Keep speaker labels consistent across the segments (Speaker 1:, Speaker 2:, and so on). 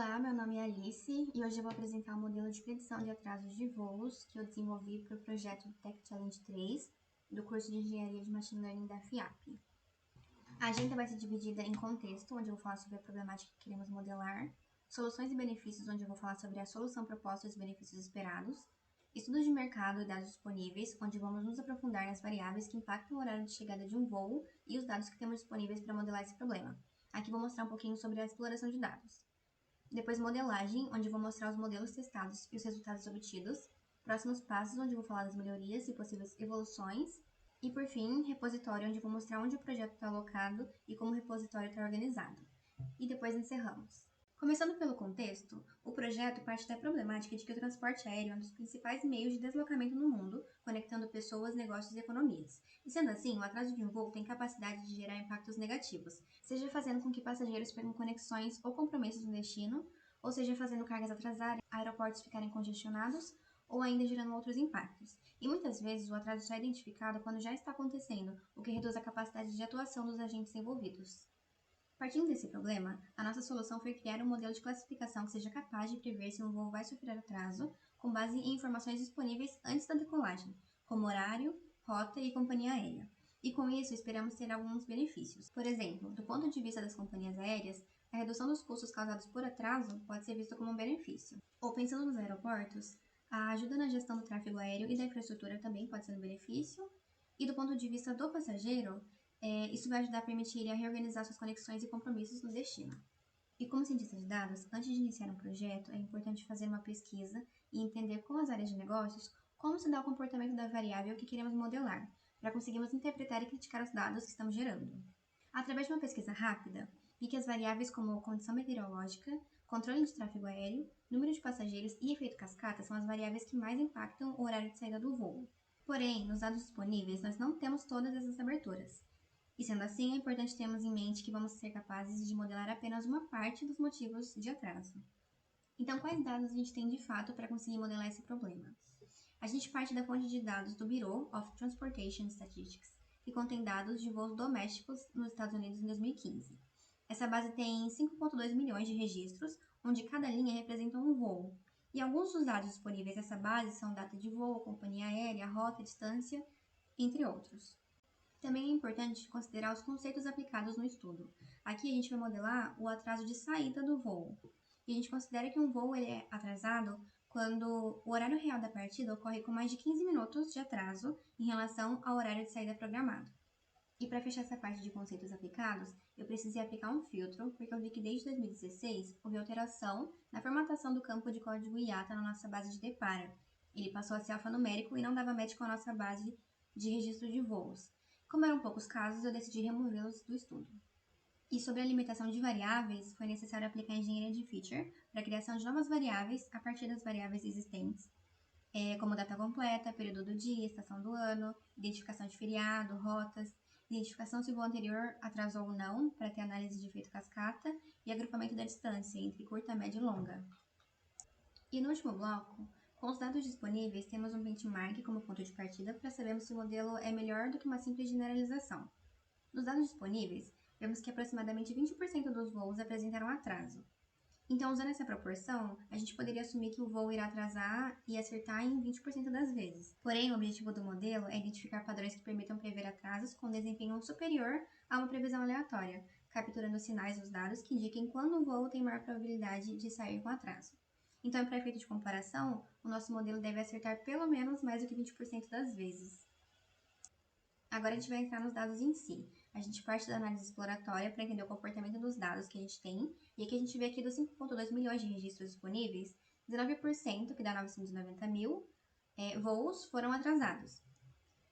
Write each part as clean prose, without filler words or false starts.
Speaker 1: Olá, meu nome é Alice e hoje eu vou apresentar o modelo de predição de atrasos de voos que eu desenvolvi para o projeto Tech Challenge 3 do curso de Engenharia de Machine Learning da FIAP. A agenda vai ser dividida em contexto, onde eu vou falar sobre a problemática que queremos modelar, soluções e benefícios, onde eu vou falar sobre a solução proposta e os benefícios esperados, estudos de mercado e dados disponíveis, onde vamos nos aprofundar nas variáveis que impactam o horário de chegada de um voo e os dados que temos disponíveis para modelar esse problema. Aqui vou mostrar um pouquinho sobre a exploração de dados. Depois modelagem, onde vou mostrar os modelos testados e os resultados obtidos. Próximos passos, onde vou falar das melhorias e possíveis evoluções. E por fim, repositório, onde vou mostrar onde o projeto está alocado e como o repositório está organizado. E depois encerramos. Começando pelo contexto, o projeto parte da problemática de que o transporte aéreo é um dos principais meios de deslocamento no mundo, conectando pessoas, negócios e economias. E sendo assim, o atraso de um voo tem capacidade de gerar impactos negativos, seja fazendo com que passageiros percam conexões ou compromissos no destino, ou seja fazendo cargas atrasarem, aeroportos ficarem congestionados, ou ainda gerando outros impactos. E muitas vezes o atraso só é identificado quando já está acontecendo, o que reduz a capacidade de atuação dos agentes envolvidos. Partindo desse problema, a nossa solução foi criar um modelo de classificação que seja capaz de prever se um voo vai sofrer atraso com base em informações disponíveis antes da decolagem, como horário, rota e companhia aérea. E com isso, esperamos ter alguns benefícios. Por exemplo, do ponto de vista das companhias aéreas, a redução dos custos causados por atraso pode ser vista como um benefício. Ou pensando nos aeroportos, a ajuda na gestão do tráfego aéreo e da infraestrutura também pode ser um benefício. E do ponto de vista do passageiro, isso vai ajudar a permitir ele a reorganizar suas conexões e compromissos no destino. E como cientista de dados, antes de iniciar um projeto, é importante fazer uma pesquisa e entender com as áreas de negócios como se dá o comportamento da variável que queremos modelar, para conseguirmos interpretar e criticar os dados que estamos gerando. Através de uma pesquisa rápida, vi que as variáveis como condição meteorológica, controle de tráfego aéreo, número de passageiros e efeito cascata são as variáveis que mais impactam o horário de saída do voo. Porém, nos dados disponíveis, nós não temos todas essas aberturas. E sendo assim, é importante termos em mente que vamos ser capazes de modelar apenas uma parte dos motivos de atraso. Então, quais dados a gente tem de fato para conseguir modelar esse problema? A gente parte da fonte de dados do Bureau of Transportation Statistics, que contém dados de voos domésticos nos Estados Unidos em 2015. Essa base tem 5,2 milhões de registros, onde cada linha representa um voo. E alguns dos dados disponíveis nessa base são data de voo, companhia aérea, rota, distância, entre outros. Também é importante considerar os conceitos aplicados no estudo. Aqui a gente vai modelar o atraso de saída do voo. E a gente considera que um voo ele é atrasado quando o horário real da partida ocorre com mais de 15 minutos de atraso em relação ao horário de saída programado. E para fechar essa parte de conceitos aplicados, eu precisei aplicar um filtro, porque eu vi que desde 2016 houve alteração na formatação do campo de código IATA na nossa base de Depara. Ele passou a ser alfanumérico e não dava match com a nossa base de registro de voos. Como eram poucos casos, eu decidi removê-los do estudo. E sobre a limitação de variáveis, foi necessário aplicar engenharia de feature para a criação de novas variáveis a partir das variáveis existentes, como data completa, período do dia, estação do ano, identificação de feriado, rotas, identificação se o voo anterior atrasou ou não, para ter análise de efeito cascata, e agrupamento da distância entre curta, média e longa. E no último bloco, com os dados disponíveis, temos um benchmark como ponto de partida para sabermos se o modelo é melhor do que uma simples generalização. Nos dados disponíveis, vemos que aproximadamente 20% dos voos apresentaram atraso. Então, usando essa proporção, a gente poderia assumir que o voo irá atrasar e acertar em 20% das vezes. Porém, o objetivo do modelo é identificar padrões que permitam prever atrasos com desempenho superior a uma previsão aleatória, capturando sinais dos dados que indiquem quando um voo tem maior probabilidade de sair com atraso. Então, para efeito de comparação, o nosso modelo deve acertar pelo menos mais do que 20% das vezes. Agora a gente vai entrar nos dados em si. A gente parte da análise exploratória para entender o comportamento dos dados que a gente tem. E aqui a gente vê aqui dos 5,2 milhões de registros disponíveis, 19%, que dá 990 mil, voos foram atrasados.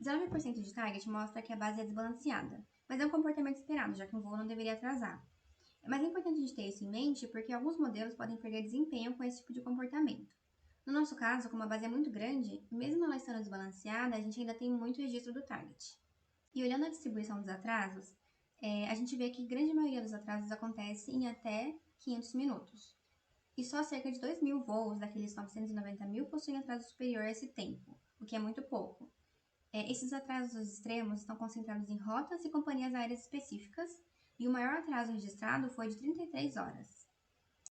Speaker 1: 19% de target mostra que a base é desbalanceada, mas é um comportamento esperado, já que um voo não deveria atrasar. Mas é importante a gente ter isso em mente porque alguns modelos podem perder desempenho com esse tipo de comportamento. No nosso caso, como a base é muito grande, mesmo ela estando desbalanceada, a gente ainda tem muito registro do target. E olhando a distribuição dos atrasos, a gente vê que a grande maioria dos atrasos acontece em até 500 minutos. E só cerca de 2 mil voos daqueles 990 mil possuem atraso superior a esse tempo, o que é muito pouco. Esses atrasos extremos estão concentrados em rotas e companhias aéreas específicas, e o maior atraso registrado foi de 33 horas.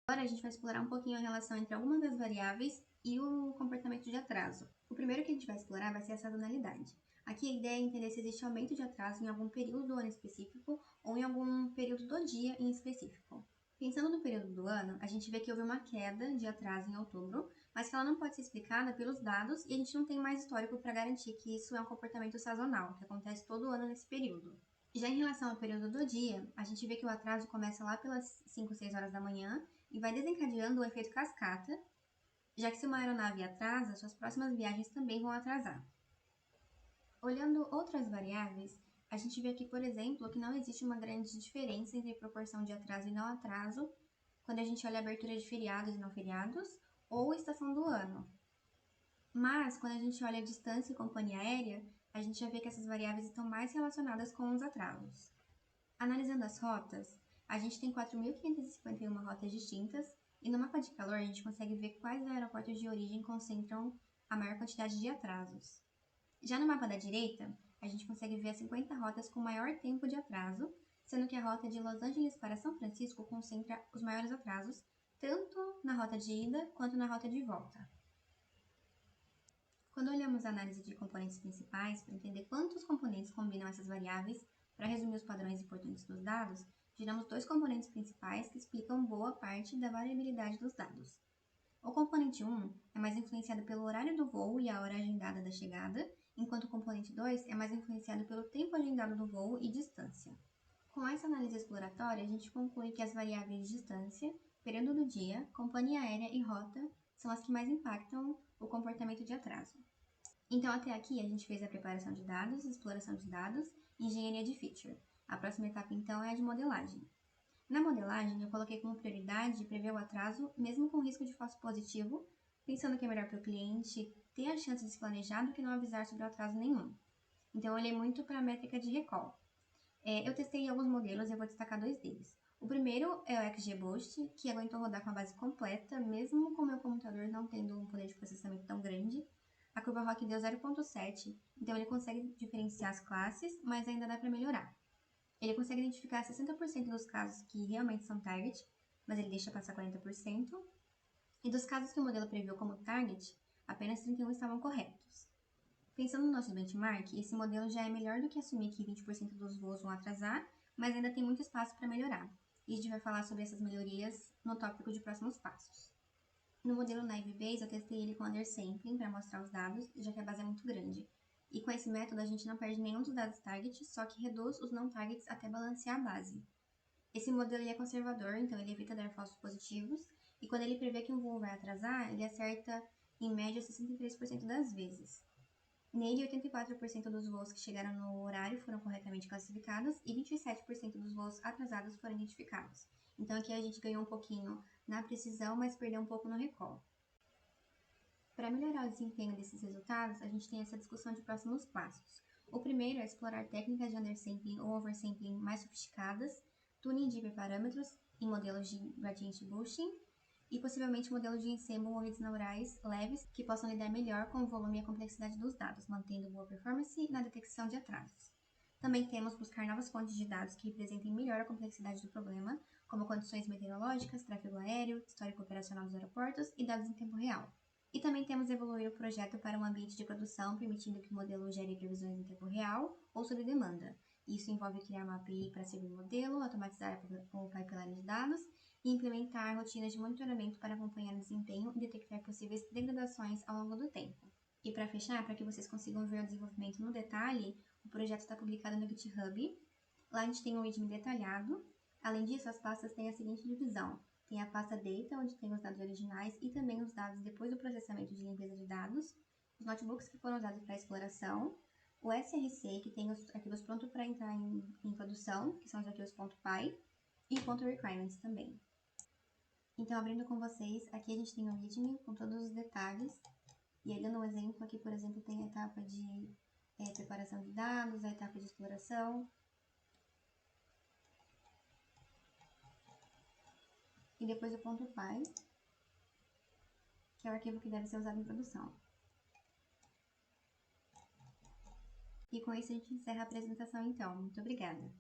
Speaker 1: Agora a gente vai explorar um pouquinho a relação entre algumas das variáveis e o comportamento de atraso. O primeiro que a gente vai explorar vai ser a sazonalidade. Aqui a ideia é entender se existe aumento de atraso em algum período do ano específico ou em algum período do dia em específico. Pensando no período do ano, a gente vê que houve uma queda de atraso em outubro, mas que ela não pode ser explicada pelos dados e a gente não tem mais histórico para garantir que isso é um comportamento sazonal, que acontece todo ano nesse período. Já em relação ao período do dia, a gente vê que o atraso começa lá pelas 5, 6 horas da manhã e vai desencadeando o efeito cascata, já que se uma aeronave atrasa, suas próximas viagens também vão atrasar. Olhando outras variáveis, a gente vê aqui, por exemplo, que não existe uma grande diferença entre proporção de atraso e não atraso quando a gente olha a abertura de feriados e não feriados ou estação do ano. Mas, quando a gente olha a distância e companhia aérea, a gente já vê que essas variáveis estão mais relacionadas com os atrasos. Analisando as rotas, a gente tem 4.551 rotas distintas e no mapa de calor a gente consegue ver quais aeroportos de origem concentram a maior quantidade de atrasos. Já no mapa da direita, a gente consegue ver as 50 rotas com maior tempo de atraso, sendo que a rota de Los Angeles para São Francisco concentra os maiores atrasos, tanto na rota de ida quanto na rota de volta. Quando olhamos a análise de componentes principais para entender quantos componentes combinam essas variáveis, para resumir os padrões importantes dos dados, geramos dois componentes principais que explicam boa parte da variabilidade dos dados. O componente 1 é mais influenciado pelo horário do voo e a hora agendada da chegada, enquanto o componente 2 é mais influenciado pelo tempo agendado do voo e distância. Com essa análise exploratória, a gente conclui que as variáveis distância, período do dia, companhia aérea e rota são as que mais impactam o comportamento de atraso. Então, até aqui, a gente fez a preparação de dados, exploração de dados e engenharia de feature. A próxima etapa, então, é a de modelagem. Na modelagem, eu coloquei como prioridade prever o atraso, mesmo com risco de falso positivo, pensando que é melhor para o cliente ter a chance de se planejar do que não avisar sobre o atraso nenhum. Então, eu olhei muito para a métrica de recall. Eu testei alguns modelos e eu vou destacar dois deles. O primeiro é o XGBoost, que aguentou rodar com a base completa, mesmo com o meu computador não tendo um poder de processamento tão grande. A curva ROC deu 0.7, então ele consegue diferenciar as classes, mas ainda dá para melhorar. Ele consegue identificar 60% dos casos que realmente são target, mas ele deixa passar 40%. E dos casos que o modelo previu como target, apenas 31 estavam corretos. Pensando no nosso benchmark, esse modelo já é melhor do que assumir que 20% dos voos vão atrasar, mas ainda tem muito espaço para melhorar. E a gente vai falar sobre essas melhorias no tópico de próximos passos. No modelo Naive Bayes, eu testei ele com undersampling para mostrar os dados, já que a base é muito grande. E com esse método, a gente não perde nenhum dos dados target, só que reduz os não targets até balancear a base. Esse modelo é conservador, então ele evita dar falsos positivos, e quando ele prevê que um voo vai atrasar, ele acerta em média 63% das vezes. Nele, 84% dos voos que chegaram no horário foram corretamente classificados e 27% dos voos atrasados foram identificados. Então aqui a gente ganhou um pouquinho na precisão, mas perdeu um pouco no recall. Para melhorar o desempenho desses resultados, a gente tem essa discussão de próximos passos. O primeiro é explorar técnicas de undersampling ou oversampling mais sofisticadas, tuning de hiperparâmetros em modelos de gradient boosting e possivelmente modelos de ensemble ou redes neurais leves que possam lidar melhor com o volume e a complexidade dos dados, mantendo boa performance na detecção de atrasos. Também temos buscar novas fontes de dados que representem melhor a complexidade do problema, como condições meteorológicas, tráfego aéreo, histórico operacional dos aeroportos e dados em tempo real. E também temos evoluir o projeto para um ambiente de produção, permitindo que o modelo gere previsões em tempo real ou sob demanda. Isso envolve criar uma API para servir o modelo, automatizar o pipeline de dados e implementar rotinas de monitoramento para acompanhar o desempenho e detectar possíveis degradações ao longo do tempo. E para fechar, para que vocês consigam ver o desenvolvimento no detalhe, o projeto está publicado no GitHub. Lá a gente tem um README detalhado. Além disso, as pastas têm a seguinte divisão. Tem a pasta Data, onde tem os dados originais e também os dados depois do processamento de limpeza de dados, os notebooks que foram usados para a exploração, o SRC, que tem os arquivos prontos para entrar em produção, que são os arquivos .py, e .requirements também. Então, abrindo com vocês, aqui a gente tem o README com todos os detalhes. E aí, dando um exemplo, aqui, por exemplo, tem a etapa de preparação de dados, a etapa de exploração. E depois o .py, que é o arquivo que deve ser usado em produção. E com isso a gente encerra a apresentação então. Muito obrigada!